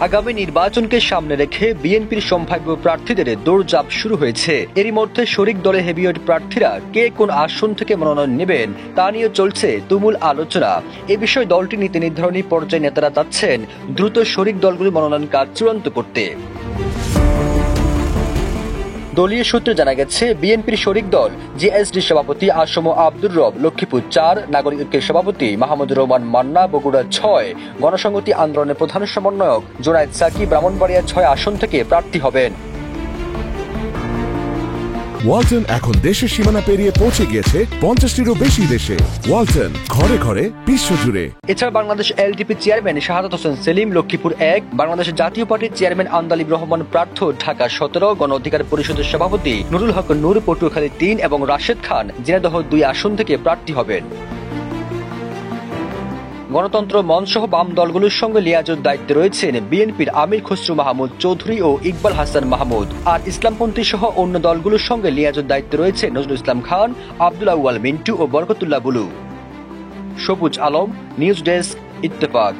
আগামী নির্বাচনকে সামনে রেখে বিএনপির সম্ভাব্য প্রার্থীদের দৌড়ঝাঁপ শুরু হয়েছে। এরই মধ্যে শরিক দলে হেভিওয়েট প্রার্থীরা কে কোন আসন থেকে মনোনয়ন নেবেন তা নিয়ে চলছে তুমুল আলোচনা। এ বিষয়ে দলটি নীতি নির্ধারণী পর্যায়ে নেতারা চাচ্ছেন দ্রুত শরিক দলগুলির মনোনয়ন কাজ চূড়ান্ত করতে। দলীয় সূত্রে জানা গেছে, বিএনপির শরিক দল জেএসডি সভাপতি আসম আব্দুর রব লক্ষ্মীপুর ৪, নাগরিক ঐক্যের সভাপতি মাহমুদুর রহমান মান্না বগুড়া ৬, গণসংহতি আন্দোলনের প্রধান সমন্বয়ক জোনায়েদ সাকি ব্রাহ্মণবাড়িয়া ৬ আসন থেকে প্রার্থী হবেন। ওয়ালটন এখন দেশের সীমানা পেরিয়ে পৌঁছে গিয়েছে ৫০টিরও বেশি দেশে। ওয়ালটন, ঘরে ঘরে বিশ্বজুড়ে। এছাড়া বাংলাদেশ এলডিপি চেয়ারম্যান শাহাদাত হোসেন সেলিম লক্ষ্মীপুর ১, বাংলাদেশ জাতীয় পার্টির চেয়ারম্যান আন্দালিব রহমান প্রার্থ ঢাকা ১৭, গণ অধিকার পরিষদের সভাপতি নুরুল হক নূর পটুয়াখালী ৩ এবং রাশেদ খান ঝিনাইদহ ২ আসন থেকে প্রার্থী হবেন। গণতন্ত্র মঞ্চ সহ বাম দলগুলোর সঙ্গে লিয়াজোর দায়িত্বে রয়েছেন বিএনপির আমির খসরু মাহমুদ চৌধুরী ও ইকবাল হাসান মাহমুদ। আর ইসলামপন্থী সহ অন্য দলগুলোর সঙ্গে লিয়াজোর দায়িত্বে রয়েছে নজরুল ইসলাম খান, আব্দুল আউয়াল মিন্টু ও বরকতুল্লাহ বুলু। সবুজ আলম, নিউজ ডেস্ক, ইত্তেফাক।